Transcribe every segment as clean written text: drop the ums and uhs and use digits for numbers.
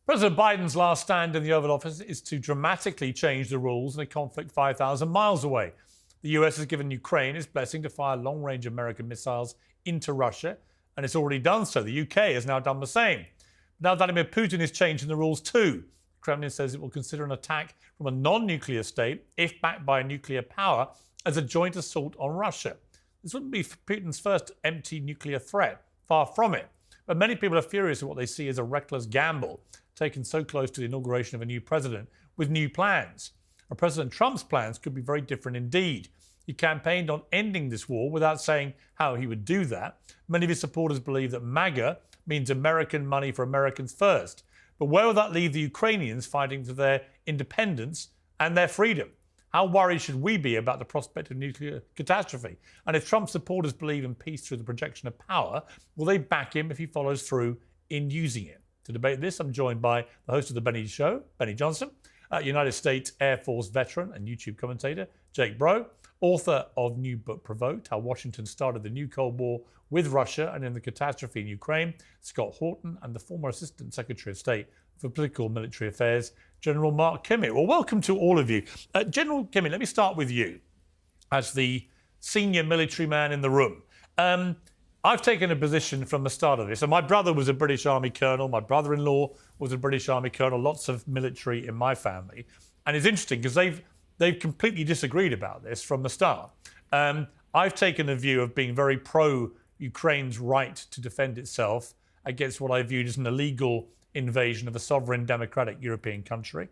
President Biden's last stand in the Oval Office is to dramatically change the rules in a conflict 5,000 miles away. The US has given Ukraine its blessing to fire long-range American missiles into Russia, and it's already done so. The UK has now done the same. Now Vladimir Putin is changing the rules too. The Kremlin says it will consider an attack from a non-nuclear state, if backed by a nuclear power, as a joint assault on Russia. This wouldn't be Putin's first empty nuclear threat, far from it. But many people are furious at what they see as a reckless gamble, taken so close to the inauguration of a new president with new plans. And President Trump's plans could be very different indeed. He campaigned on ending this war without saying how he would do that. Many of his supporters believe that MAGA means American money for Americans first. But where will that leave the Ukrainians fighting for their independence and their freedom? How worried should we be about the prospect of nuclear catastrophe? And if Trump supporters believe in peace through the projection of power, will they back him if he follows through in using it? To debate this, I'm joined by the host of The Benny Show, Benny Johnson, United States Air Force veteran and YouTube commentator, Jake Bro, author of new book Provoked, How Washington Started the New Cold War with Russia and in the Catastrophe in Ukraine, Scott Horton, and the former Assistant Secretary of State for Political and Military Affairs, General Mark Kimmett. Well, welcome to all of you. General Kimmett, let me start with you as the senior military man in the room. I've taken a position from the start of this. And my brother was a British Army colonel. My brother-in-law was a British Army colonel. Lots of military in my family. And it's interesting because they've completely disagreed about this from the start. I've taken a view of being very pro-Ukraine's right to defend itself against what I viewed as an illegal invasion of a sovereign democratic European country.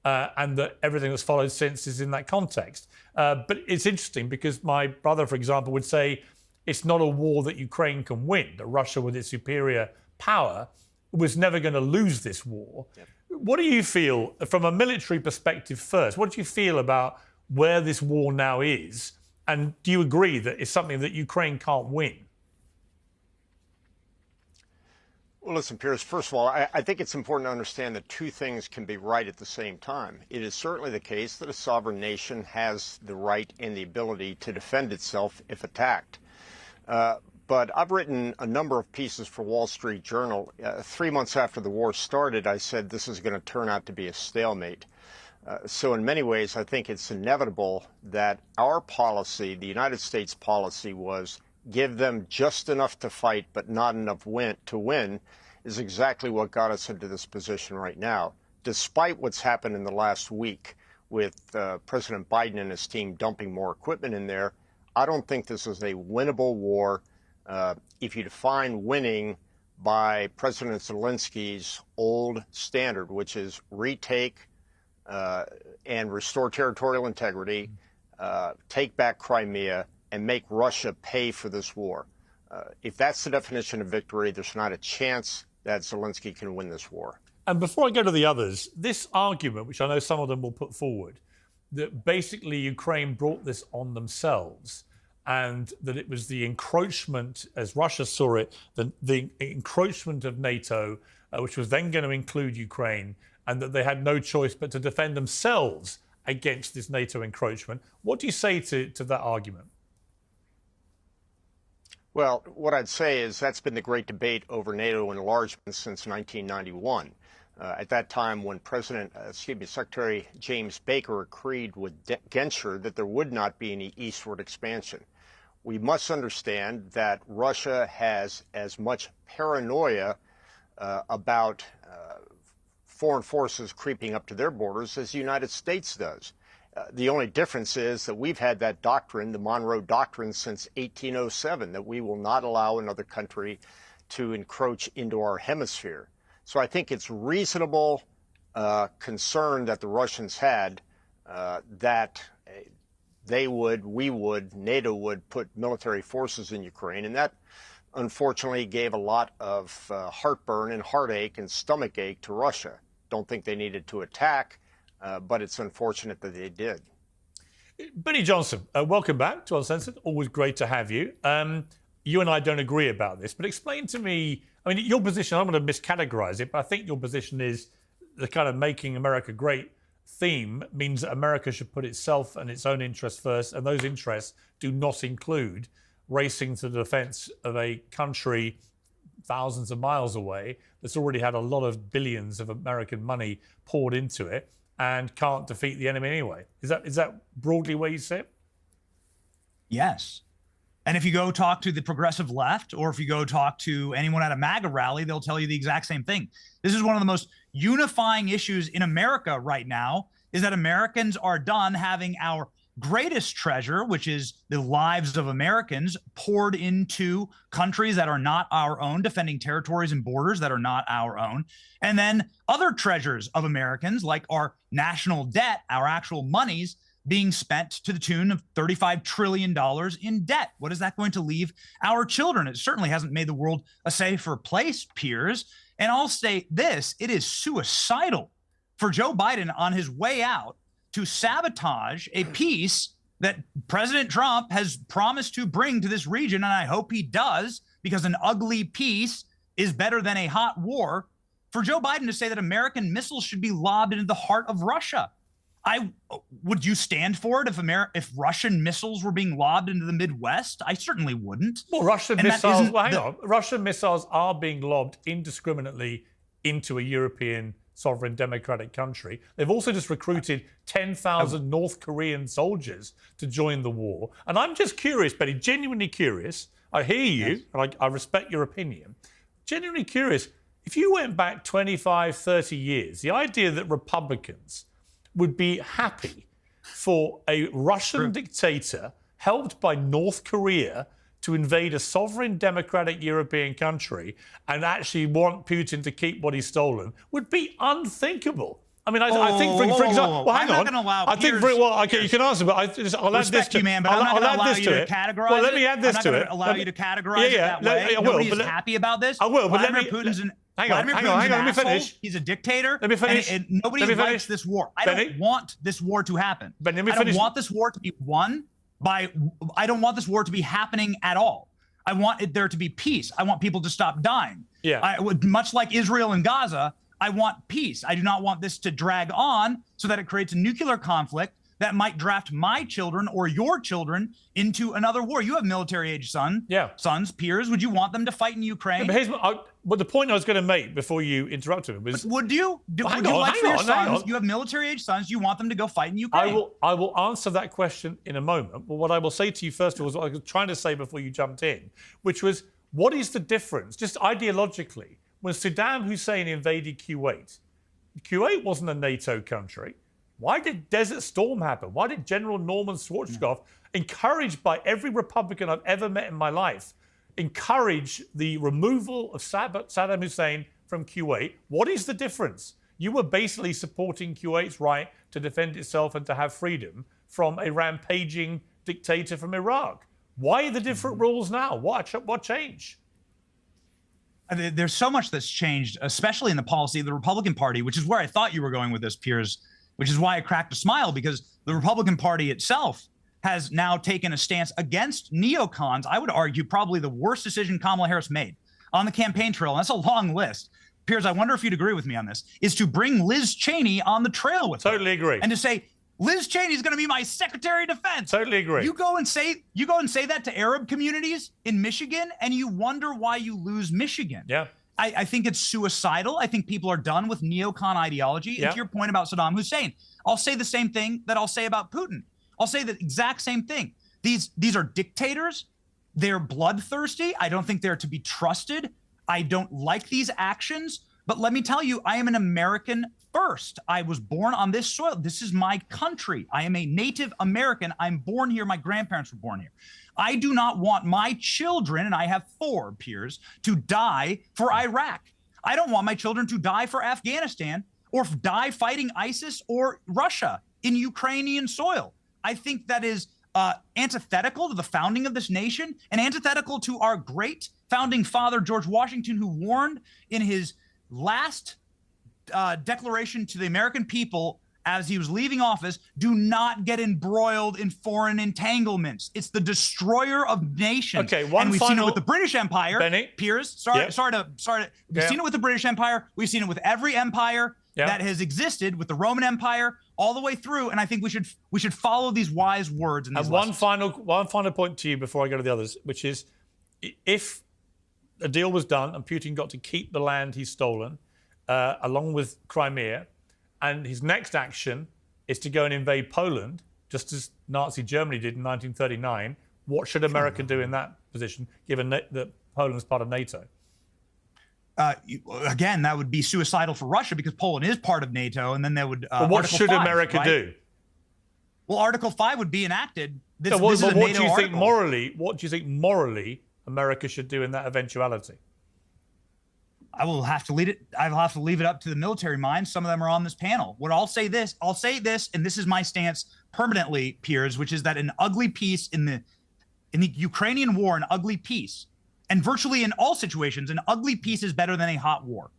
And that everything that's followed since is in that context. But it's interesting because my brother, for example, would say it's not a war that Ukraine can win, that Russia, with its superior power, was never going to lose this war. Yep. What do you feel, from a military perspective first, what do you feel about where this war now is? And do you agree that it's something that Ukraine can't win? Well, listen, Piers, first of all, I think it's important to understand that two things can be right at the same time. It is certainly the case that a sovereign nation has the right and the ability to defend itself if attacked. But I've written a number of pieces for Wall Street Journal. 3 months after the war started, I said this is going to turn out to be a stalemate. So in many ways, I think it's inevitable that our policy, the United States policy, was give them just enough to fight but not enough to win, is exactly what got us into this position right now. Despite what's happened in the last week with President Biden and his team dumping more equipment in there, I don't think this is a winnable war. If you define winning by President Zelensky's old standard, which is retake and restore territorial integrity, take back Crimea, and make Russia pay for this war. If that's the definition of victory, there's not a chance that Zelensky can win this war. And before I go to the others, this argument, which I know some of them will put forward, that basically Ukraine brought this on themselves and that it was the encroachment, as Russia saw it, the encroachment of NATO, which was then going to include Ukraine, and that they had no choice but to defend themselves against this NATO encroachment. What do you say to that argument? Well, what I'd say is that's been the great debate over NATO enlargement since 1991. At that time, when Secretary James Baker agreed with Genscher that there would not be any eastward expansion. We must understand that Russia has as much paranoia about foreign forces creeping up to their borders as the United States does. The only difference is that we've had that doctrine, the Monroe Doctrine, since 1807, that we will not allow another country to encroach into our hemisphere. So I think it's reasonable concern that the Russians had that NATO would put military forces in Ukraine. And that, unfortunately, gave a lot of heartburn and heartache and stomachache to Russia. Don't think they needed to attack, but it's unfortunate that they did. Benny Johnson, welcome back to Uncensored. Always great to have you. You and I don't agree about this, but explain to me, I mean, your position, I'm going to miscategorize it, but I think your position is the kind of making America great theme means that America should put itself and its own interests first, and those interests do not include racing to the defense of a country thousands of miles away, that's already had a lot of billions of American money poured into it and can't defeat the enemy anyway. Is that broadly where you sit? Yes. And if you go talk to the progressive left, or if you go talk to anyone at a MAGA rally, they'll tell you the exact same thing. This is one of the most unifying issues in America right now, is that Americans are done having our greatest treasure, which is the lives of Americans, poured into countries that are not our own, defending territories and borders that are not our own. And then other treasures of Americans, like our national debt, our actual monies, being spent to the tune of $35 trillion in debt. What is that going to leave our children? It certainly hasn't made the world a safer place, Piers. And I'll say this, it is suicidal for Joe Biden on his way out to sabotage a peace that President Trump has promised to bring to this region. And I hope he does, because an ugly peace is better than a hot war. For Joe Biden to say that American missiles should be lobbed into the heart of Russia. Would you stand for it if Russian missiles were being lobbed into the Midwest? I certainly wouldn't. Well, Russian missiles are being lobbed indiscriminately into a European sovereign democratic country. They've also just recruited 10,000 North Korean soldiers to join the war. And I'm just curious, Benny, genuinely curious. I hear you, yes, and I respect your opinion. Genuinely curious, if you went back 25, 30 years, the idea that Republicans would be happy for a Russian dictator helped by North Korea to invade a sovereign democratic European country and actually want Putin to keep what he's stolen would be unthinkable. I mean, I think, for example, well, hang on. I'm not going to allow. I think, okay, you can answer, but I'll add this to you, man. But I'm not going to allow you to categorize. Well, let me add this to it. I'm not going to allow you to categorize it that way. Nobody's happy about this. I will, but Vladimir Putin's an hang on, let me finish. He's a dictator. Let me finish. And nobody likes this war. I don't want this war to happen. I don't want this war to be won by. I don't want this war to be happening at all. I want there to be peace. I want people to stop dying. Yeah. Much like Israel and Gaza, I want peace. I do not want this to drag on so that it creates a nuclear conflict that might draft my children or your children into another war. You have military-age sons, Piers. Would you want them to fight in Ukraine? Yeah, but the point I was going to make before you interrupted me was... But would you? Would you like for your sons, you have military-age sons, you want them to go fight in Ukraine? I will answer that question in a moment. But what I will say to you first of all is what I was trying to say before you jumped in, which was, what is the difference, just ideologically, when Saddam Hussein invaded Kuwait? Kuwait wasn't a NATO country. Why did Desert Storm happen? Why did General Norman Schwarzkopf, encouraged by every Republican I've ever met in my life, encourage the removal of Saddam Hussein from Kuwait? What is the difference? You were basically supporting Kuwait's right to defend itself and to have freedom from a rampaging dictator from Iraq. Why the different rules now? What changed? There's so much that's changed, especially in the policy of the Republican Party, which is where I thought you were going with this, Piers, which is why I cracked a smile, because the Republican Party itself has now taken a stance against neocons. I would argue probably the worst decision Kamala Harris made on the campaign trail, and that's a long list. Piers, I wonder if you'd agree with me on this, is to bring Liz Cheney on the trail with her. Totally agree. And to say, Liz Cheney is going to be my Secretary of Defense. Totally agree. You go and say that to Arab communities in Michigan, and you wonder why you lose Michigan. Yeah. I think it's suicidal. I think people are done with neocon ideology. Yeah. And to your point about Saddam Hussein, I'll say the same thing that I'll say about Putin. I'll say the exact same thing. These are dictators. They're bloodthirsty. I don't think they're to be trusted. I don't like these actions. But let me tell you, I am an American first. I was born on this soil. This is my country. I am a Native American. I'm born here. My grandparents were born here. I do not want my children, and I have 4, Piers, to die for Iraq. I don't want my children to die for Afghanistan or die fighting ISIS or Russia in Ukrainian soil. I think that is antithetical to the founding of this nation and antithetical to our great founding father, George Washington, who warned in his last declaration to the American people as he was leaving office, do not get embroiled in foreign entanglements. It's the destroyer of nations. Okay, and we've seen it with the British Empire. Benny, Piers, sorry to. We've seen it with the British Empire. We've seen it with every empire that has existed, with the Roman Empire, all the way through. And I think we should follow these wise words. And one final point to you before I go to the others, which is, if a deal was done and Putin got to keep the land he's stolen, along with Crimea, and his next action is to go and invade Poland, just as Nazi Germany did in 1939. What should America do in that position, given that Poland's part of NATO? Again, that would be suicidal for Russia because Poland is part of NATO, and then they would. But what should America do? Well, Article 5 would be enacted. What do you think morally? What do you think morally America should do in that eventuality? I will have to leave it. I'll have to leave it up to the military minds. Some of them are on this panel. What I'll say this, and this is my stance permanently, Piers, which is that an ugly peace in the Ukrainian war, an ugly peace, and virtually in all situations, an ugly peace is better than a hot war.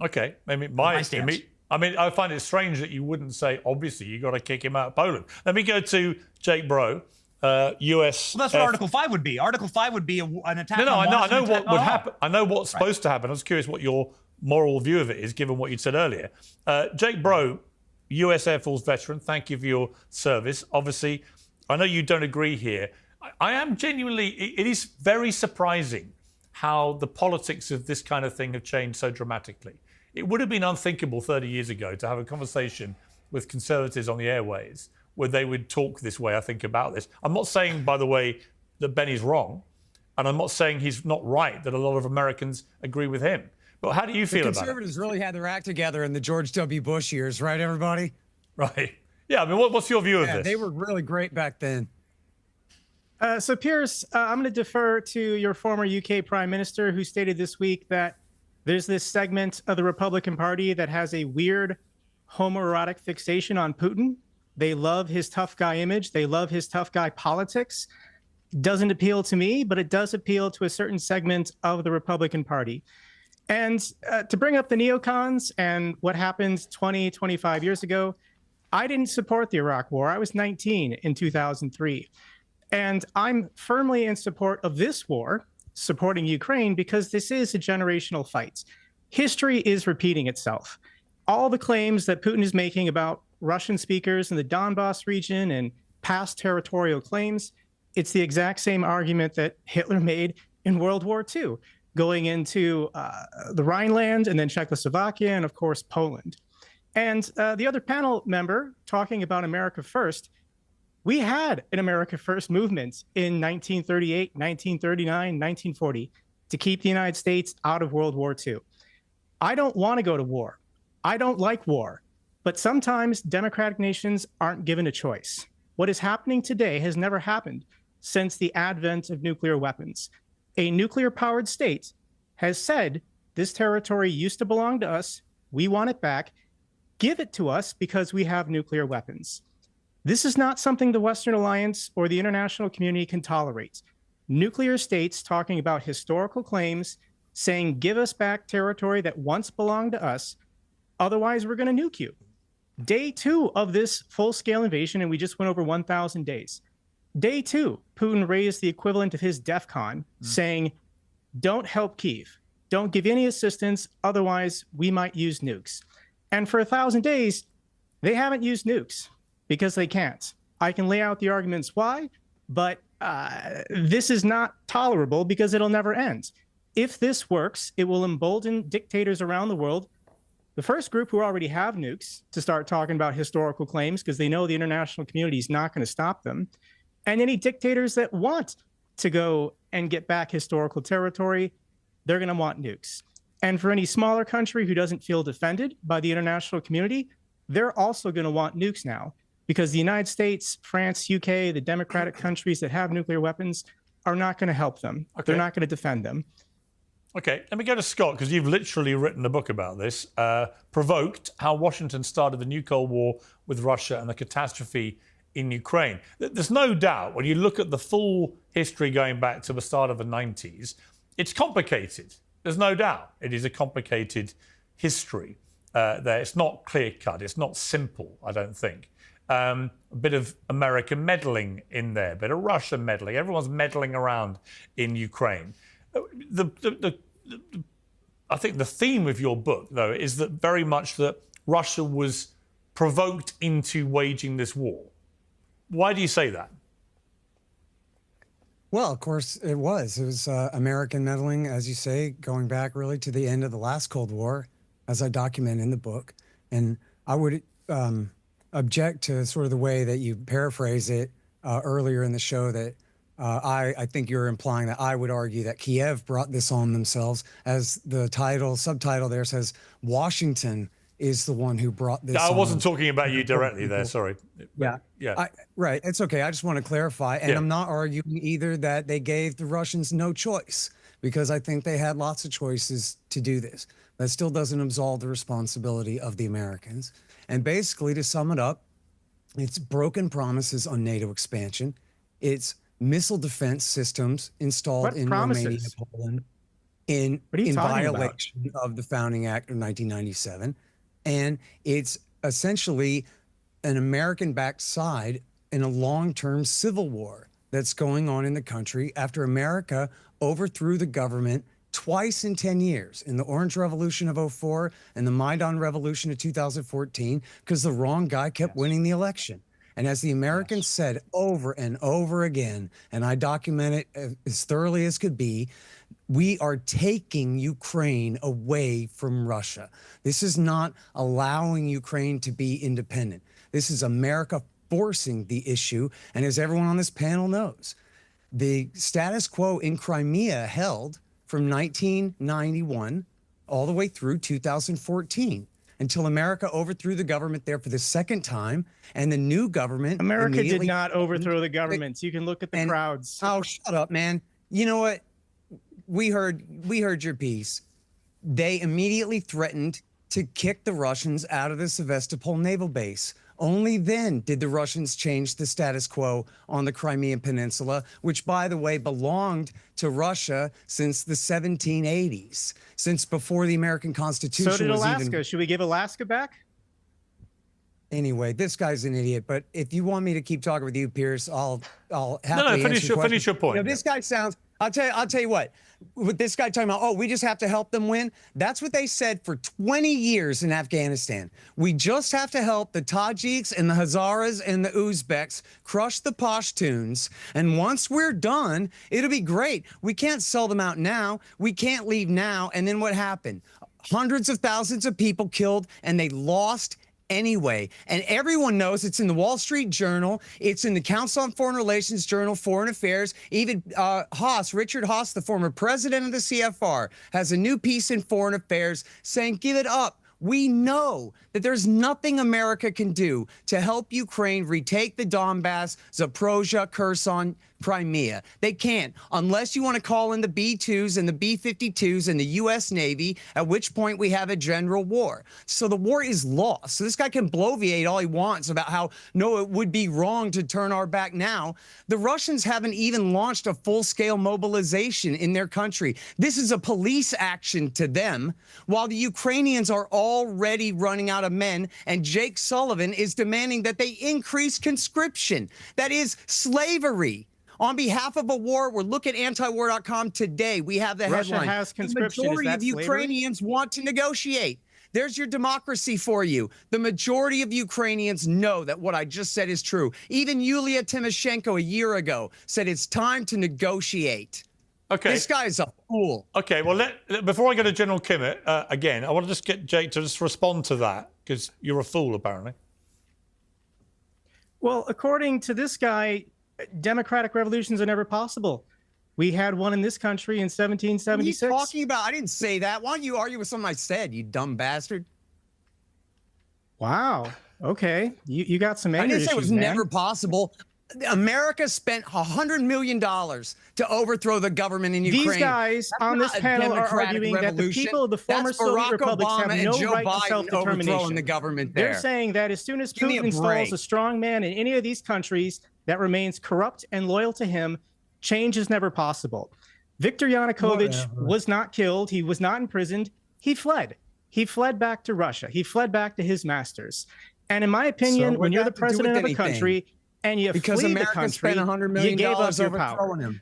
Okay, my stance. I find it strange that you wouldn't say, obviously, you got to kick him out of Poland. Let me go to Jake Bro, U.S. Well, that's what Article 5 would be. Article 5 would be an attack. No, I know what would happen. I know what's supposed to happen. I was curious what your moral view of it is, given what you said earlier. Jake Bro, U.S. Air Force veteran, thank you for your service. Obviously, I know you don't agree here. I am genuinely, it is very surprising how the politics of this kind of thing have changed so dramatically. It would have been unthinkable 30 years ago to have a conversation with conservatives on the airways where they would talk this way, I think, about this. I'm not saying, by the way, that Benny's wrong, and I'm not saying he's not right, that a lot of Americans agree with him. But how do you feel about it? The conservatives really had their act together in the George W. Bush years, right, everybody? Right. Yeah, what's your view of this? They were really great back then. So, Piers, I'm going to defer to your former UK Prime Minister, who stated this week that there's this segment of the Republican Party that has a weird homoerotic fixation on Putin. They love his tough guy image. They love his tough guy politics. Doesn't appeal to me, but it does appeal to a certain segment of the Republican Party. And to bring up the neocons and what happened 20, 25 years ago, I didn't support the Iraq War. I was 19 in 2003. And I'm firmly in support of this war, supporting Ukraine, because this is a generational fight. History is repeating itself. All the claims that Putin is making about Russian speakers in the Donbass region and past territorial claims, it's the exact same argument that Hitler made in World War II, going into the Rhineland and then Czechoslovakia and, of course, Poland. And the other panel member talking about America First, we had an America First movement in 1938, 1939, 1940 to keep the United States out of World War II. I don't want to go to war. I don't like war. But sometimes democratic nations aren't given a choice. What is happening today has never happened since the advent of nuclear weapons. A nuclear-powered state has said, this territory used to belong to us. We want it back. Give it to us because we have nuclear weapons. This is not something the Western Alliance or the international community can tolerate. Nuclear states talking about historical claims, saying, give us back territory that once belonged to us, otherwise we're going to nuke you. Day 2 of this full-scale invasion, and we just went over 1,000 days. Day 2, Putin raised the equivalent of his DEFCON, saying, don't help Kyiv. Don't give any assistance, otherwise we might use nukes. And for 1,000 days, they haven't used nukes because they can't. I can lay out the arguments why, but this is not tolerable because it'll never end. If this works, it will embolden dictators around the world, the first group who already have nukes, to start talking about historical claims because they know the international community is not going to stop them, and any dictators that want to go and get back historical territory, they're going to want nukes. And for any smaller country who doesn't feel defended by the international community, they're also going to want nukes now, because the United States, France, UK, the democratic countries that have nuclear weapons are not going to help them. Okay. They're not going to defend them. Okay, let me go to Scott, because you've literally written a book about this. Provoked, How Washington Started the New Cold War with Russia and the Catastrophe in Ukraine. There's no doubt, when you look at the full history going back to the start of the 90s, it's complicated. There's no doubt. It is a complicated history there. It's not clear-cut. It's not simple, I don't think. A bit of American meddling in there, a bit of Russian meddling. Everyone's meddling around in Ukraine. I think the theme of your book, though, is that very much that Russia was provoked into waging this war. Why do you say that? Well, of course it was. It was American meddling, as you say, going back really to the end of the last Cold War, as I document in the book. And I would object to sort of the way that you paraphrase it earlier in the show, that I think you're implying that I would argue that Kiev brought this on themselves, as the subtitle there says, Washington is the one who brought this I on. wasn't talking about you directly there, sorry. Yeah. Yeah. Right. It's okay. I just want to clarify. And I'm not arguing either that they gave the Russians no choice, because I think they had lots of choices to do this. That still doesn't absolve the responsibility of the Americans. And basically, to sum it up, it's broken promises on NATO expansion. It's missile defense systems installed in Romania and Poland in violation of the Founding Act of 1997. And it's essentially an American-backed side in a long-term civil war that's going on in the country after America overthrew the government twice in 10 years, in the Orange Revolution of '04 and the Maidan Revolution of 2014, because the wrong guy kept winning the election. And as the Americans said over and over again, and I document it as thoroughly as could be, we are taking Ukraine away from Russia. This is not allowing Ukraine to be independent. This is America forcing the issue. And as everyone on this panel knows, the status quo in Crimea held from 1991 all the way through 2014, until America overthrew the government there for the second time, and the new government— America did not overthrow the governments. You can look at the crowds. Oh, shut up, man. You know what? We heard your piece. They immediately threatened to kick the Russians out of the Sevastopol naval base. Only then did the Russians change the status quo on the Crimean Peninsula, which, by the way, belonged to Russia since the 1780s, since before the American Constitution. So did Alaska. Should we give Alaska back? Anyway, this guy's an idiot. But if you want me to keep talking with you, Pierce, I'll happily finish your point. You know, this guy sounds— I'll tell you what. With this guy talking about, oh, we just have to help them win. That's what they said for 20 years in Afghanistan. We just have to help the Tajiks and the Hazaras and the Uzbeks crush the Pashtuns. And once we're done, it'll be great. We can't sell them out now. We can't leave now. And then what happened? Hundreds of thousands of people killed, and they lost anyway. And everyone knows it's in the Wall Street Journal. It's in the Council on Foreign Relations Journal, Foreign Affairs. Even Richard Haas, the former president of the CFR, has a new piece in Foreign Affairs saying, give it up. We know that there's nothing America can do to help Ukraine retake the Donbass, Zaporozhye, Kherson, Crimea. They can't, unless you want to call in the B-2s and the B-52s and the U.S. Navy, at which point we have a general war. So the war is lost. So this guy can bloviate all he wants about how, no, it would be wrong to turn our back now. The Russians haven't even launched a full-scale mobilization in their country. This is a police action to them, while the Ukrainians are already running out of men, and Jake Sullivan is demanding that they increase conscription. That is slavery. On behalf of a war, we're looking at antiwar.com today. We have the Russia headline. has conscription. The majority of Ukrainians want to negotiate. There's your democracy for you. The majority of Ukrainians know that what I just said is true. Even Yulia Tymoshenko a year ago said it's time to negotiate. Okay. This guy's a fool. Okay, well, before I go to General Kimmett, again, I want to just get Jake to just respond to that, because you're a fool, apparently. Well, according to this guy, democratic revolutions are never possible. We had one in this country in 1776. What are you talking about? I didn't say that. Why don't you argue with something I said, you dumb bastard? Wow. Okay. You got some anger I didn't say it was man. never possible. America spent $100 million to overthrow the government in Ukraine. These guys on this panel are arguing that the people of the former Soviet republics have no right to self-determination. The government there. They're saying that as soon as Putin installs a strong man in any of these countries that remains corrupt and loyal to him, change is never possible. Viktor Yanukovych was not killed. He was not imprisoned. He fled. He fled back to Russia. He fled back to his masters. And in my opinion, when you're the president of a country and you flee the country, you gave up your power. Him.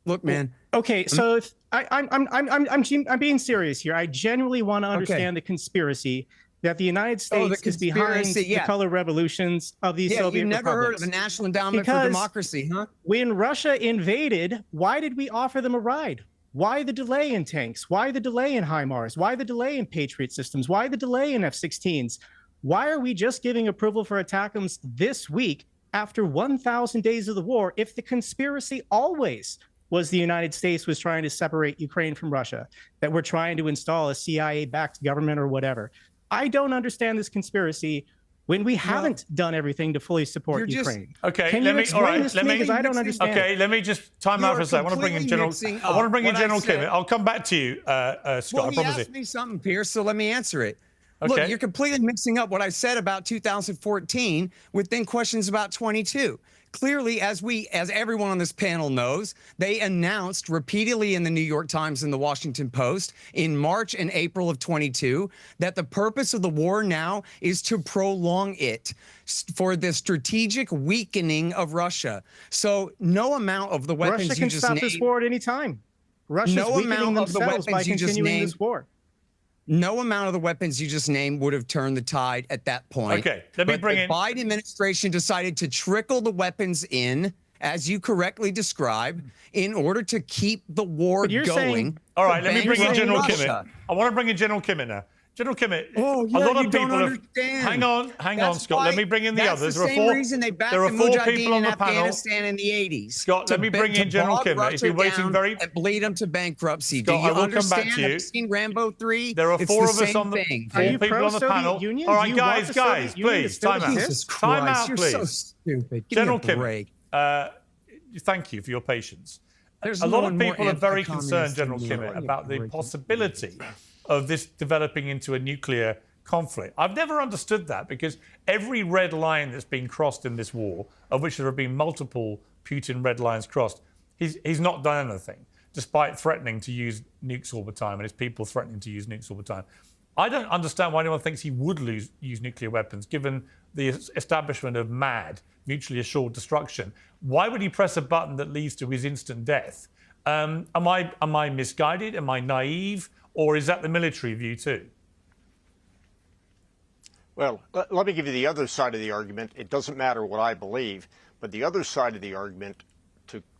Look, man. Okay, so if I'm being serious here. I genuinely want to understand the conspiracy that the United States is behind the color revolutions of these Soviet republics. You've never heard of a National Endowment for Democracy, huh? When Russia invaded, why did we offer them a ride? Why the delay in tanks? Why the delay in HIMARS? Why the delay in Patriot systems? Why the delay in F-16s? Why are we just giving approval for ATACMS this week after 1,000 days of the war if the conspiracy always was the United States was trying to separate Ukraine from Russia, that we're trying to install a CIA-backed government or whatever? I don't understand this conspiracy when we haven't done everything to fully support Ukraine. Okay, Can you explain this to me? Because I don't understand. Okay, let me just time out for a second. I want to bring in General Kimmett. I'll come back to you, Scott. Well, I promise asked me something, Pierce, so let me answer it. Okay. Look, you're completely mixing up what I said about 2014 with then questions about 22. Clearly, as everyone on this panel knows, they announced repeatedly in the New York Times and the Washington Post in March and April of 22 that the purpose of the war now is to prolong it for the strategic weakening of Russia. So no amount of the weapons Russia can you just stop named, this war at any time. Russia's weakening themselves by continuing this war. No amount of the weapons you just named would have turned the tide at that point. Okay, let me bring in. The Biden administration decided to trickle the weapons in, as you correctly described, in order to keep the war going. All right, let me bring in General Kimmett. I want to bring in General Kimmett now. General Kimmett, a lot of people have. Hang on, Scott. Let me bring in the others. There are 4 people on the panel. Afghanistan in the 80s. Scott, let me bring in General Kimmett. He's been waiting very. And bleed them to bankruptcy. Scott, Do you I will understand? come back to you. Have you seen Rambo 3? There are 4 of us on the 4 people on the panel. All right, guys, please, time out. Time out, please. You're so stupid. General Kimmett, thank you for your patience. A lot of people are very concerned, General Kimmett, about the possibility of this developing into a nuclear conflict. I've never understood that, because every red line that's been crossed in this war, of which there have been multiple Putin red lines crossed, he's not done anything, despite threatening to use nukes all the time, and his people threatening to use nukes all the time. I don't understand why anyone thinks he would use nuclear weapons, given the establishment of MAD, mutually assured destruction. Why would he press a button that leads to his instant death? Am I misguided? Am I naive? Or is that the military view too? Well, let me give you the other side of the argument. It doesn't matter what I believe, but the other side of the argument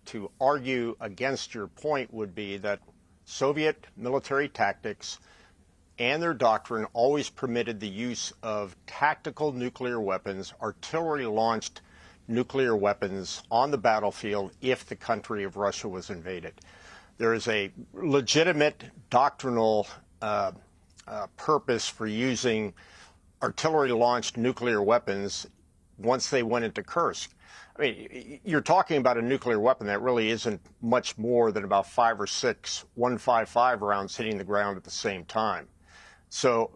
to argue against your point would be that Soviet military tactics and their doctrine always permitted the use of tactical nuclear weapons, artillery-launched nuclear weapons on the battlefield if the country of Russia was invaded. There is a legitimate doctrinal purpose for using artillery-launched nuclear weapons once they went into Kursk. I mean, you're talking about a nuclear weapon that really isn't much more than about 5 or 6 155 rounds hitting the ground at the same time. So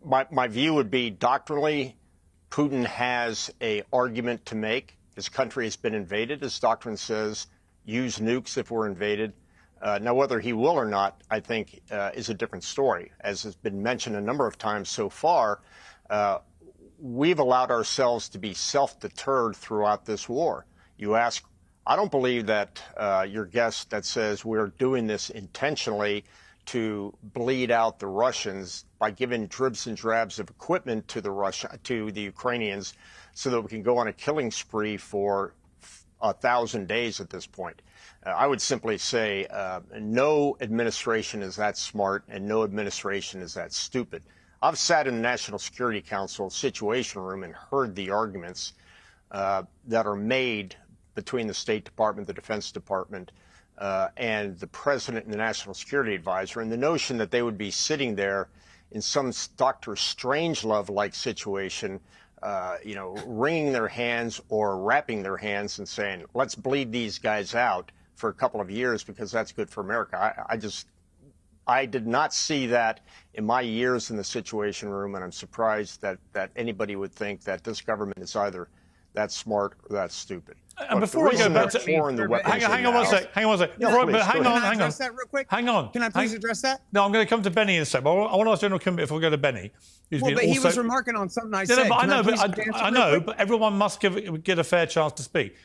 my view would be, doctrinally, Putin has an argument to make. His country has been invaded. His doctrine says, use nukes if we're invaded. Now, whether he will or not, I think, is a different story. As has been mentioned a number of times so far, we've allowed ourselves to be self-deterred throughout this war. You ask, I don't believe that your guest that says we're doing this intentionally to bleed out the Russians by giving dribs and drabs of equipment to the Ukrainians so that we can go on a killing spree for 1,000 days at this point. I would simply say no administration is that smart and no administration is that stupid. I've sat in the National Security Council Situation Room and heard the arguments that are made between the State Department, the Defense Department, and the President and the National Security Advisor, and the notion that they would be sitting there in some Dr. Strangelove-like situation, wringing their hands or wrapping their hands and saying, let's bleed these guys out for a couple of years because that's good for America. I did not see that in my years in the Situation Room, and I'm surprised that anybody would think that this government is either that smart or that stupid. And before we go back to hang on one sec. Hang on. Can I address that real quick? Hang on. Can I please address that? No, I'm going to come to Benny in a second. I want to ask General Kimmett if we go to Benny. But he was remarking on something I said. I know, but everyone must get a fair chance to speak.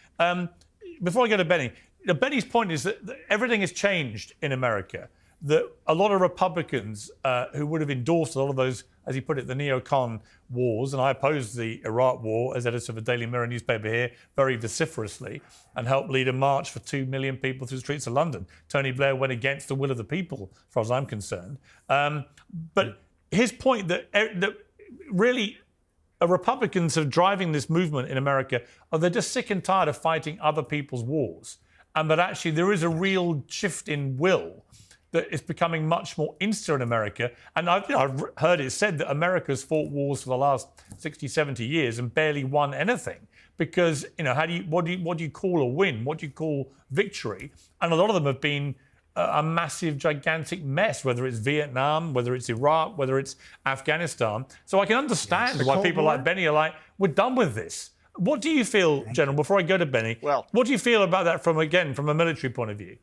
Before I go to Benny, Benny's point is that everything has changed in America. that a lot of Republicans who would have endorsed a lot of those, as he put it, the neocon wars, and I opposed the Iraq war as editor of a Daily Mirror newspaper here very vociferously and helped lead a march for 2 million people through the streets of London. Tony Blair went against the will of the people, as far as I'm concerned. But his point that really Republicans are driving this movement in America, they're just sick and tired of fighting other people's wars. And that actually there is a real shift in will that is becoming much more insular in America. And I've heard it said that America's fought wars for the last 60, 70 years and barely won anything. Because, what do you call a win? What do you call victory? And a lot of them have been a massive, gigantic mess, whether it's Vietnam, whether it's Iraq, whether it's Afghanistan. So I can understand why people like Benny are like, we're done with this. What do you feel, General, before I go to Benny, what do you feel about that from a military point of view?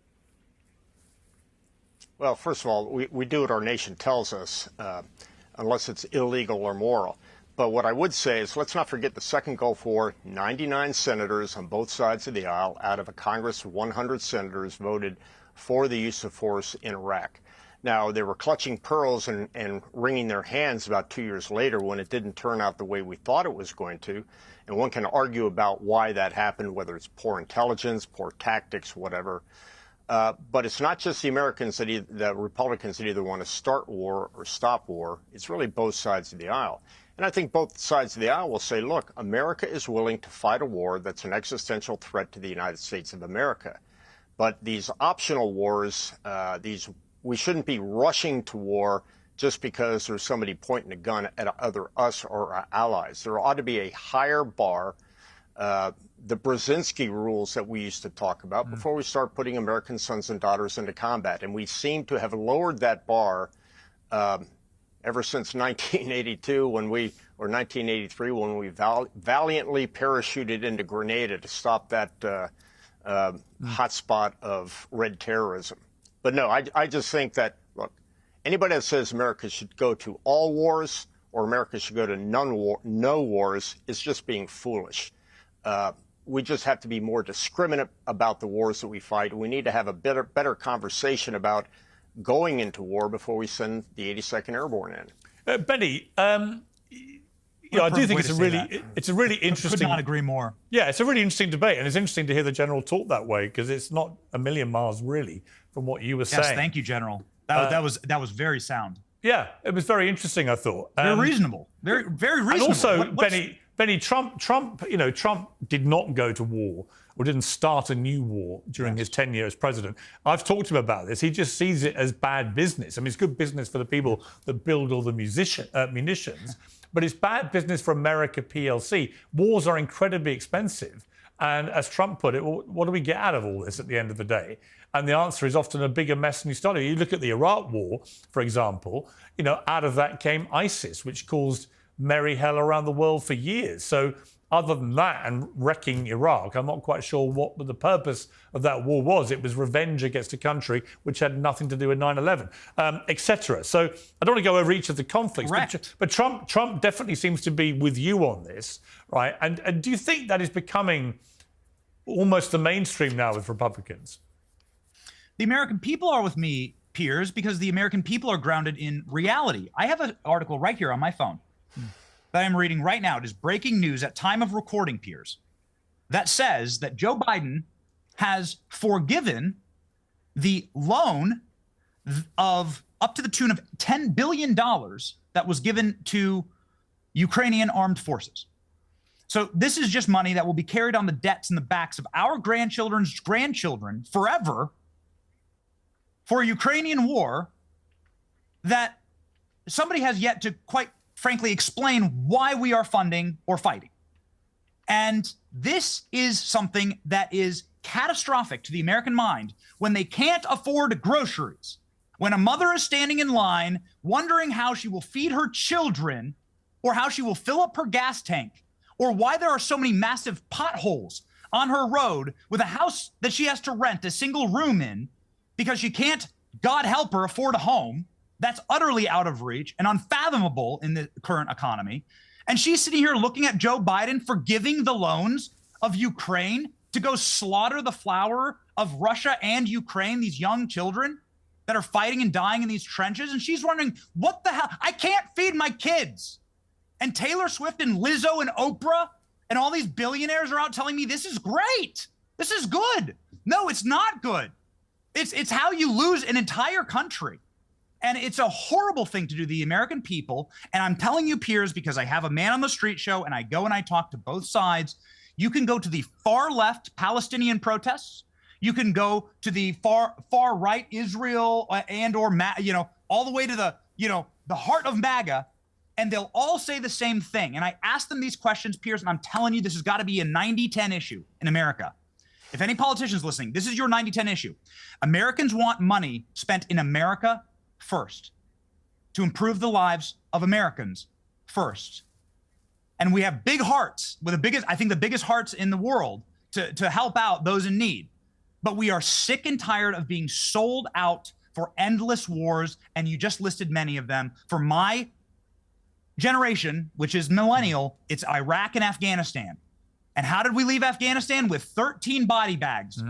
Well, first of all, we do what our nation tells us, unless it's illegal or moral. But what I would say is, let's not forget the second Gulf War, 99 senators on both sides of the aisle out of a Congress of 100 senators voted for the use of force in Iraq. Now, they were clutching pearls and wringing their hands about 2 years later when it didn't turn out the way we thought it was going to. And one can argue about why that happened, whether it's poor intelligence, poor tactics, whatever. But it's not just the Americans, the Republicans that either want to start war or stop war. It's really both sides of the aisle. And I think both sides of the aisle will say, look, America is willing to fight a war that's an existential threat to the United States of America. But these optional wars, we shouldn't be rushing to war just because there's somebody pointing a gun at either us or our allies. There ought to be a higher bar. The Brzezinski rules that we used to talk about before we start putting American sons and daughters into combat. And we seem to have lowered that bar ever since 1982 or 1983 when we valiantly parachuted into Grenada to stop that hotspot of red terrorism. But no, I just think that, look, anybody that says America should go to all wars or America should go to no wars is just being foolish. We just have to be more discriminate about the wars that we fight. We need to have a better conversation about going into war before we send the 82nd Airborne in. Benny, I do think it's a really interesting. Could not agree more. Yeah, it's a really interesting debate, and it's interesting to hear the General talk that way because it's not a million miles really from what you were saying. Yes, thank you, General. That was very sound. Yeah, it was very interesting. I thought very reasonable, very reasonable. And also, Benny, Trump did not go to war or didn't start a new war during his tenure as president. I've talked to him about this. He just sees it as bad business. I mean, it's good business for the people that build all the munitions, but it's bad business for America PLC. Wars are incredibly expensive. And as Trump put it, well, what do we get out of all this at the end of the day? And the answer is often a bigger mess than you started. You look at the Iraq war, for example, out of that came ISIS, which caused merry hell around the world for years. So other than that and wrecking Iraq, I'm not quite sure what the purpose of that war was. It was revenge against a country which had nothing to do with 9/11, etc. So I don't want to go over each of the conflicts, but Trump definitely seems to be with you on this, right? And do you think that is becoming almost the mainstream now with Republicans? The American people are with me, Piers, because the American people are grounded in reality. I have an article right here on my phone that I'm reading right now. It is breaking news at time of recording, Piers, that says that Joe Biden has forgiven the loan of up to the tune of $10 billion that was given to Ukrainian armed forces. So this is just money that will be carried on the debts and the backs of our grandchildren's grandchildren forever for a Ukrainian war that somebody has yet to quite frankly explain why we are funding or fighting. And this is something that is catastrophic to the American mind when they can't afford groceries, when a mother is standing in line wondering how she will feed her children or how she will fill up her gas tank or why there are so many massive potholes on her road with a house that she has to rent a single room in because she can't, God help her, afford a home. That's utterly out of reach and unfathomable in the current economy. And she's sitting here looking at Joe Biden forgiving the loans of Ukraine to go slaughter the flower of Russia and Ukraine, these young children. that are fighting and dying in these trenches. And she's wondering, what the hell? I can't feed my kids. And Taylor Swift and Lizzo and Oprah and all these billionaires are out telling me this is great. This is good. No, it's not good. It's how you lose an entire country. And it's a horrible thing to do to the American people. And I'm telling you, Piers, because I have a man on the street show and I go and I talk to both sides. You can go to the far left Palestinian protests. You can go to the far right Israel and or all the way to the heart of MAGA, and they'll all say the same thing. And I ask them these questions, Piers, and I'm telling you, this has got to be a 90-10 issue in America. If any politician's listening, this is your 90-10 issue. Americans want money spent in America first, to improve the lives of Americans first. And we have big hearts, with the biggest hearts in the world to help out those in need. But we are sick and tired of being sold out for endless wars, and you just listed many of them. For my generation, which is millennial, it's Iraq and Afghanistan. And how did we leave Afghanistan? With 13 body bags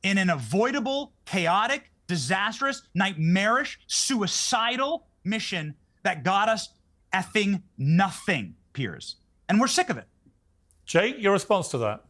in an avoidable, chaotic, disastrous, nightmarish, suicidal mission that got us effing nothing, Piers. And we're sick of it. Jay, your response to that?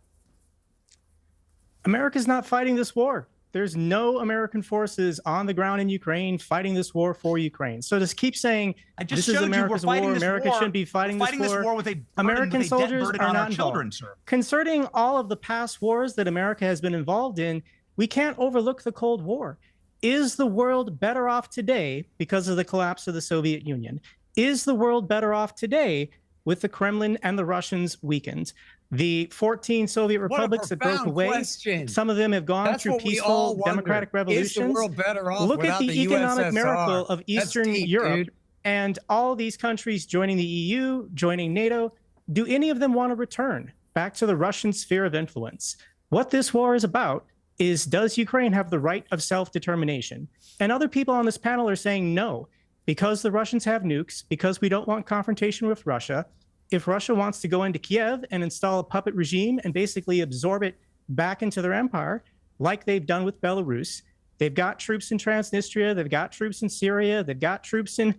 America's not fighting this war. There's no American forces on the ground in Ukraine fighting this war for Ukraine. So to keep saying this is America's war, America shouldn't be fighting this war with American soldiers are not children, involved. sir. Concerning all of the past wars that America has been involved in, we can't overlook the Cold War. Is the world better off today because of the collapse of the Soviet Union? Is the world better off today with the Kremlin and the Russians weakened? The 14 Soviet republics that broke away, question. some of them have gone through peaceful democratic revolutions. Is the world better off Look at the economic USSR? miracle of Eastern Europe and all these countries joining the EU, joining NATO. Do any of them want to return back to the Russian sphere of influence? What this war is about is, does Ukraine have the right of self-determination? And other people on this panel are saying no, because the Russians have nukes, because we don't want confrontation with Russia. If Russia wants to go into Kiev and install a puppet regime and basically absorb it back into their empire, like they've done with Belarus, they've got troops in Transnistria, they've got troops in Syria, they've got troops in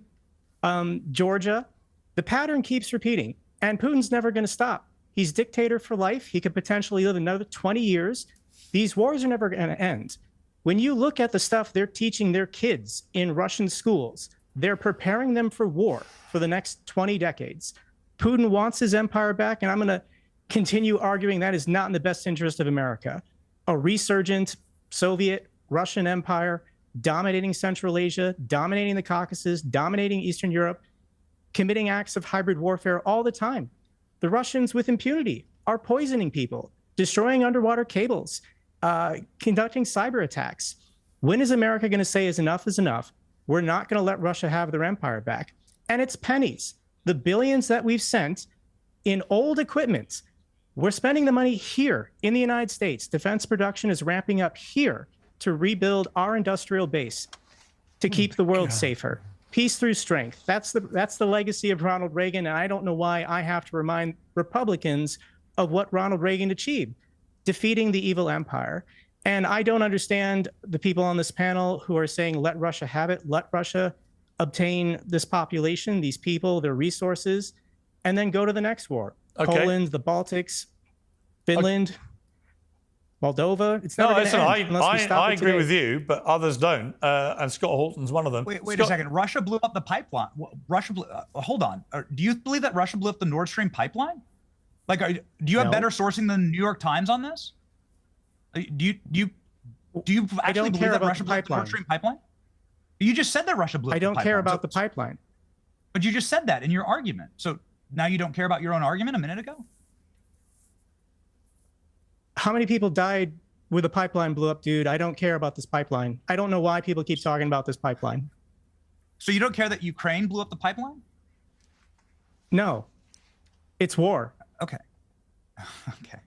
Georgia. The pattern keeps repeating, and Putin's never going to stop. He's dictator for life. He could potentially live another 20 years. These wars are never going to end. When you look at the stuff they're teaching their kids in Russian schools, they're preparing them for war for the next 20 decades. Putin wants his empire back, and I'm going to continue arguing that is not in the best interest of America. A resurgent Soviet Russian empire dominating Central Asia, dominating the Caucasus, dominating Eastern Europe, committing acts of hybrid warfare all the time. The Russians, with impunity, are poisoning people, destroying underwater cables, conducting cyber attacks. When is America going to say is enough? We're not going to let Russia have their empire back. And it's pennies. The billions that we've sent in old equipment, we're spending the money here in the United States. Defense production is ramping up here to rebuild our industrial base, to keep the world safer. Peace through strength. That's the legacy of Ronald Reagan, and I don't know why I have to remind Republicans of what Ronald Reagan achieved, defeating the evil empire. And I don't understand the people on this panel who are saying, let Russia have it, let Russia obtain this population, these people, their resources, and then go to the next war. Okay. Poland, the Baltics, Finland, Moldova. It's never going to end unless we stop I agree with you, but others don't. And Scott Halton's one of them. Wait a second. Russia blew up the pipeline. Hold on. Do you believe that Russia blew up the Nord Stream pipeline? Like, do you have better sourcing than the New York Times on this? Do you actually believe that Russia blew up the Nord Stream pipeline? You just said that Russia blew up the pipeline. I don't care about the pipeline. But you just said that in your argument. So now you don't care about your own argument a minute ago? How many people died with a pipeline blew up, dude? I don't care about this pipeline. I don't know why people keep talking about this pipeline. So you don't care that Ukraine blew up the pipeline? No. It's war. Okay. Okay.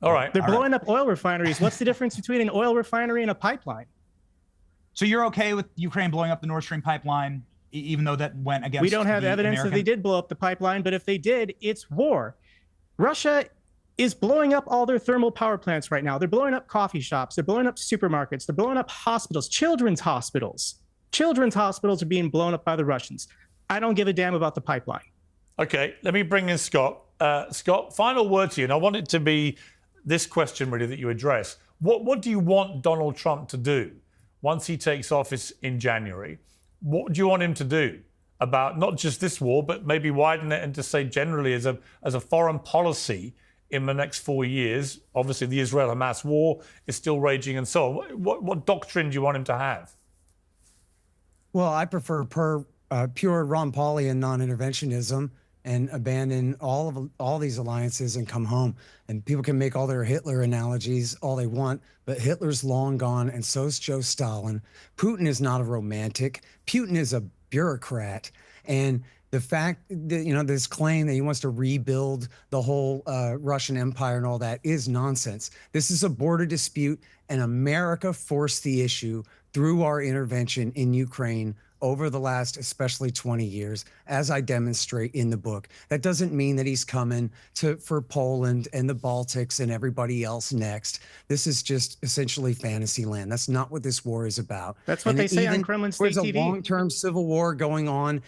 All right. They're blowing up oil refineries. What's the difference between an oil refinery and a pipeline? So you're okay with Ukraine blowing up the Nord Stream pipeline, even though that went against We don't have evidence American... that they did blow up the pipeline, but if they did, it's war. Russia is blowing up all their thermal power plants right now. They're blowing up coffee shops. They're blowing up supermarkets. They're blowing up hospitals, children's hospitals. Children's hospitals are being blown up by the Russians. I don't give a damn about the pipeline. Okay, let me bring in Scott. Scott, final word to you, and I want it to be this question really that you address. What do you want Donald Trump to do once he takes office in January? What do you want him to do about not just this war, but maybe widen it and to say generally as a foreign policy in the next 4 years? Obviously, the Israel-Hamas war is still raging and so on. What doctrine do you want him to have? Well, I prefer pure Ron Paulian non-interventionism and abandon all these alliances and come home. And people can make all their Hitler analogies all they want, but Hitler's long gone, and so's Joe Stalin. Putin is not a romantic. Putin is a bureaucrat. And the fact that, this claim that he wants to rebuild the whole Russian Empire and all that is nonsense. This is a border dispute, and America forced the issue through our intervention in Ukraine over the last, especially 20 years, as I demonstrate in the book. That doesn't mean that he's coming for Poland and the Baltics and everybody else next. This is just essentially fantasy land. That's not what this war is about. That's what they say on Kremlin State TV. There's a long-term civil war going on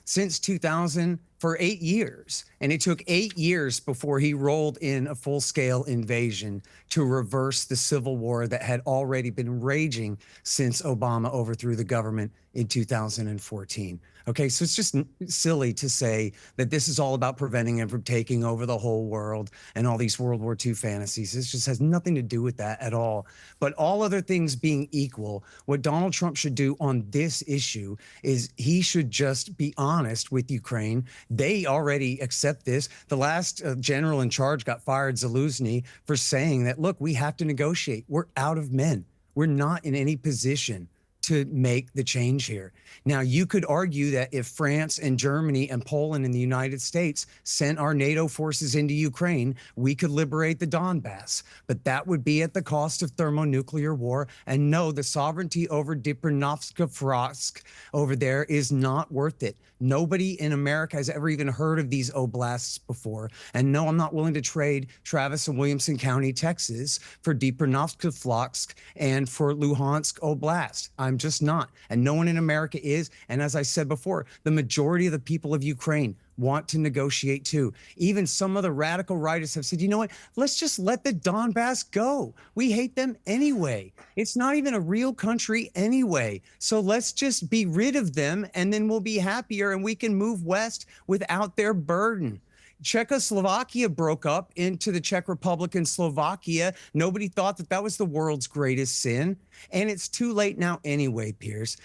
since 2000 for 8 years. And it took 8 years before he rolled in a full-scale invasion to reverse the civil war that had already been raging since Obama overthrew the government in 2014. Okay, so it's just silly to say that this is all about preventing him from taking over the whole world and all these World War II fantasies. It just has nothing to do with that at all. But all other things being equal, what Donald Trump should do on this issue is he should just be honest with Ukraine. They already accept this. The last general in charge got fired, Zaluzny, for saying that, look, we have to negotiate. We're out of men. We're not in any position to make the change here. Now, you could argue that if France and Germany and Poland and the United States sent our NATO forces into Ukraine, we could liberate the Donbass. But that would be at the cost of thermonuclear war. And no, the sovereignty over Dnipropetrovsk over there is not worth it. Nobody in America has ever even heard of these oblasts before. And no, I'm not willing to trade Travis and Williamson County, Texas for Dnipropetrovsk and for Luhansk Oblast. I'm just not. And no one in America is. And as I said before, the majority of the people of Ukraine want to negotiate too. Even some of the radical rightists have said, you know what, let's just let the Donbass go. We hate them anyway. It's not even a real country anyway. So let's just be rid of them and then we'll be happier and we can move west without their burden. Czechoslovakia broke up into the Czech Republic and Slovakia. Nobody thought that that was the world's greatest sin. And it's too late now anyway, Piers.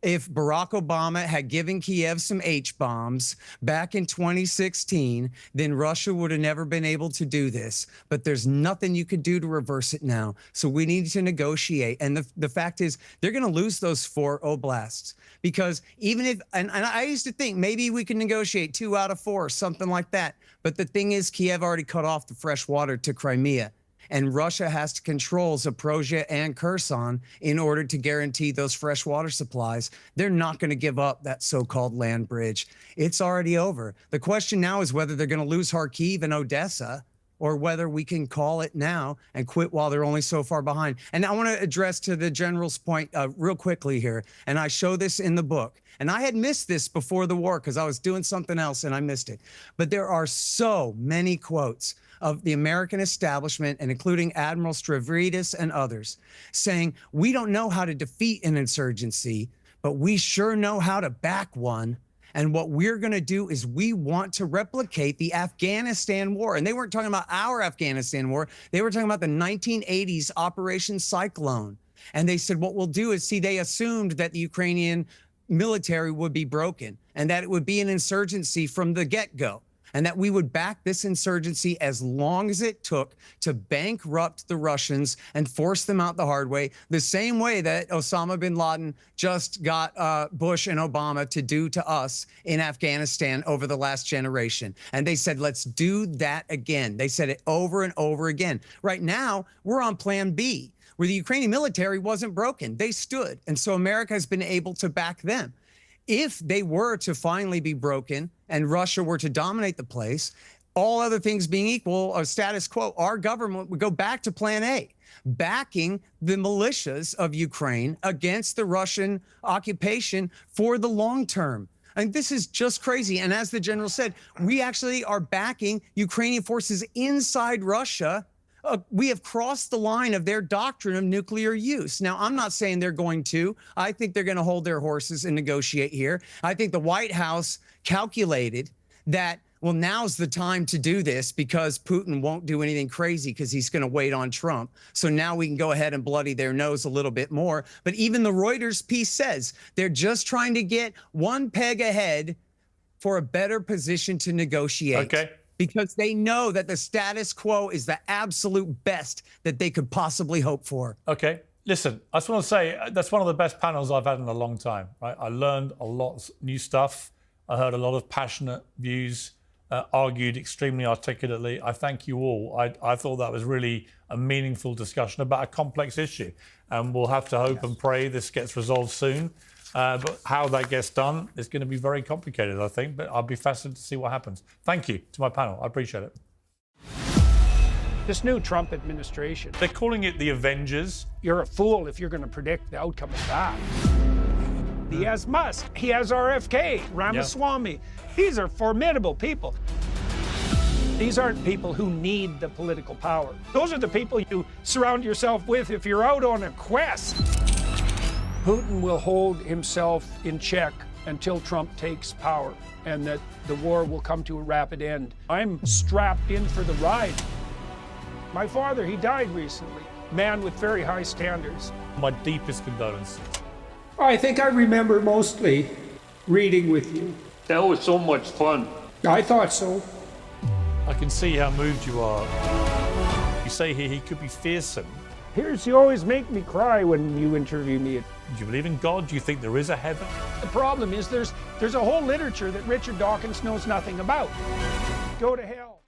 If Barack Obama had given Kiev some H-bombs back in 2016, then Russia would have never been able to do this. But there's nothing you could do to reverse it now. So we need to negotiate. And the fact is, they're going to lose those 4 oblasts. Because even if, and I used to think maybe we could negotiate 2 out of 4, something like that. But the thing is, Kiev already cut off the fresh water to Crimea. And Russia has to control Zaporozhye and Kherson in order to guarantee those fresh water supplies. They're not going to give up that so-called land bridge. It's already over. The question now is whether they're going to lose Kharkiv and Odessa, or whether we can call it now and quit while they're only so far behind. And I want to address to the general's point real quickly here. And I show this in the book. And I had missed this before the war because I was doing something else and I missed it. But there are so many quotes of the American establishment, and including Admiral Stavridis and others, saying, we don't know how to defeat an insurgency, but we sure know how to back one. And what we're going to do is we want to replicate the Afghanistan war. And they weren't talking about our Afghanistan war. They were talking about the 1980s Operation Cyclone. And they said, what we'll do is, see, they assumed that the Ukrainian military would be broken and that it would be an insurgency from the get-go, and that we would back this insurgency as long as it took to bankrupt the Russians and force them out the hard way, the same way that Osama bin Laden just got Bush and Obama to do to us in Afghanistan over the last generation. And they said, let's do that again. They said it over and over again. Right now, we're on plan B, where the Ukrainian military wasn't broken. They stood. And so America has been able to back them. If they were to finally be broken and Russia were to dominate the place, all other things being equal, or status quo, our government would go back to plan A, backing the militias of Ukraine against the Russian occupation for the long term. And this is just crazy. And as the general said, we actually are backing Ukrainian forces inside Russia. We have crossed the line of their doctrine of nuclear use. Now, I'm not saying they're going to. I think they're going to hold their horses and negotiate here. I think the White House calculated that, well, now's the time to do this because Putin won't do anything crazy because he's going to wait on Trump. So now we can go ahead and bloody their nose a little bit more. But even the Reuters piece says they're just trying to get one peg ahead for a better position to negotiate. Okay. Because they know that the status quo is the absolute best that they could possibly hope for. Okay. Listen, I just want to say that's one of the best panels I've had in a long time. Right? I learned a lot of new stuff. I heard a lot of passionate views. Argued extremely articulately. I thank you all. I thought that was really a meaningful discussion about a complex issue. And we'll have to hope and pray this gets resolved soon. But how that gets done is going to be very complicated, I think. But I'll be fascinated to see what happens. Thank you to my panel. I appreciate it. This new Trump administration, They're calling it the Avengers. you're a fool if you're going to predict the outcome of that. He has Musk. He has RFK, Ramaswamy. These are formidable people. These aren't people who need the political power. Those are the people you surround yourself with if you're out on a quest. Putin will hold himself in check until Trump takes power, and that the war will come to a rapid end. I'm strapped in for the ride. My father, he died recently. Man with very high standards. My deepest condolences. I think I remember mostly reading with you. That was so much fun. I thought so. I can see how moved you are. You say here he could be fearsome. Here's, you always make me cry when you interview me. Do you believe in God? Do you think there is a heaven? The problem is there's a whole literature that Richard Dawkins knows nothing about. Go to hell.